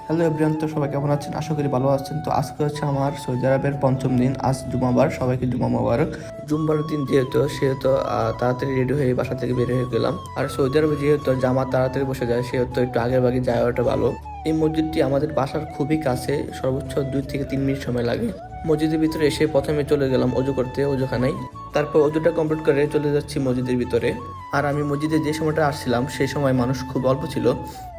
Hello everyone, তো সবাই কেমন আছেন? আশা করি ভালো আছেন। তো আজকে হচ্ছে আমার সৌদি আরবের পঞ্চম দিন। আজ জুমাবার, সবাইকে জুমা মোবারক। জুম্বার দিন সেহেতু তাড়াতাড়ি রেডি হয়ে বাসা থেকে বের হয়ে গেলাম। আর সৌদি আরবে যেহেতু জামা তাড়াতাড়ি বসে যায়, সেহেতু একটু আগের ভাগে যাওয়াটা ভালো। এই মসজিদটি আমাদের বাসার খুবই কাছে, সর্বোচ্চ 2 থেকে 3 মিনিট সময় লাগে। মসজিদের ভিতরে এসে প্রথমে চলে গেলাম অজু করতে, অজুখানায়। তারপর অজুটা কমপ্লিট করে চলে যাচ্ছি মসজিদের ভিতরে। আর আমি মসজিদে যে সময়টা আসছিলাম সেই সময় মানুষ খুব অল্প ছিল।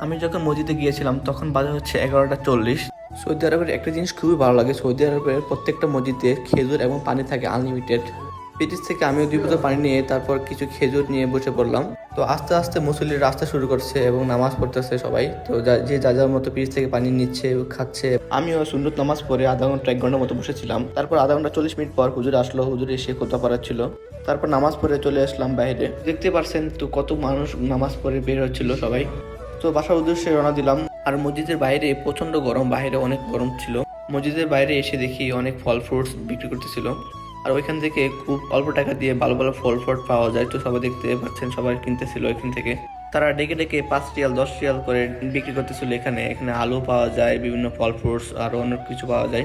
আমি যখন মসজিদে গিয়েছিলাম তখন বাজে হচ্ছে 11টা 40। সৌদি আরবের একটা জিনিস খুবই ভালো লাগে, সৌদি আরবের প্রত্যেকটা মসজিদে খেজুর এবং পানি থাকে আনলিমিটেড। ব্রিটিশ থেকে আমিও 2 বোতল পানি নিয়ে তারপর কিছু খেজুর নিয়ে বসে পড়লাম। তো আস্তে আস্তে মুসল্লির রাস্তা শুরু করছে এবং নামাজ পড়তেছে সবাই। তো যে যার মতো ফ্রিজ থেকে পানি নিচ্ছে, খাচ্ছে। আমিও সুন্নত নামাজ পড়ে আধা ঘন্টা 1 ঘন্টার মতো বসেছিলাম। তারপর আধা ঘন্টা 40 মিনিট পর হুজুর আসলো, হুজুর এসে কথা পড়াচ্ছিল। তারপর নামাজ পড়ে চলে আসলাম বাইরে। দেখতে পারছেন তো কত মানুষ নামাজ পড়ে বের হচ্ছিল সবাই। তো বাসার উদ্দেশ্যে রওনা দিলাম। আর মসজিদের বাইরে প্রচন্ড গরম, বাইরে অনেক গরম ছিল। মসজিদের বাইরে এসে দেখি অনেক ফল ফ্রুটস বিক্রি করতেছিল। আর ওইখান থেকে খুব অল্প টাকা দিয়ে ভালো ভালো ফল ফ্রুট পাওয়া যায়। তো সবাই দেখতে পাচ্ছেন, সবাই কিনতেছিল এখান থেকে। তারা ডেকে ডেকে 5 রিয়াল 10 রিয়াল করে বিক্রি করতেছিল। এখানে এখানে আলু পাওয়া যায়, বিভিন্ন ফল ফ্রুটস আরো অনেক কিছু পাওয়া যায়।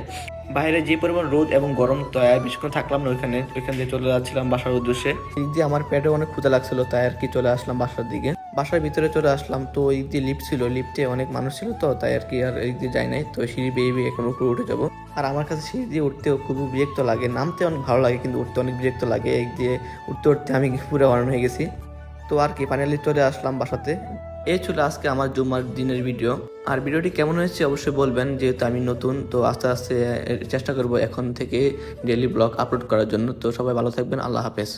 বাইরে যে পরিমাণ রোদ এবং গরম, তো বেশিক্ষণ থাকলাম না ওইখান দিয়ে চলে যাচ্ছিলাম বাসার উদ্দেশ্যে। এই দিয়ে আমার পেটে অনেক ক্ষুধা লাগছিল, তাই আর কি চলে আসলাম বাসার দিকে। বাসার ভিতরে চলে আসলাম। তো এই যে লিফট ছিল, লিফটে অনেক মানুষ ছিল, তো তাই আর কি আর এই দিয়ে যাই নাই। তো সিঁড়ি বেয়ে বেয়ে এখন উপরে উঠে যাবো। আর আমার কাছে সিঁড়ি দিয়ে উঠতেও খুবই বিরক্ত লাগে, নামতে অনেক ভালো লাগে কিন্তু উঠতে অনেক বিরক্ত লাগে। এই দিয়ে উঠতে উঠতে আমি পুরো অন হয়ে গেছি। তো আর কি ফাইনালি চলে আসলাম বাসাতে। এই ছিল আজকে আমার জুম্মার দিনের ভিডিও। আর ভিডিওটি কেমন হয়েছে অবশ্যই বলবেন, যেহেতু আমি নতুন। তো আস্তে আস্তে চেষ্টা করব এখন থেকে ডেইলি ব্লগ আপলোড করার জন্য। তো সবাই ভালো থাকবেন, আল্লাহ হাফেজ।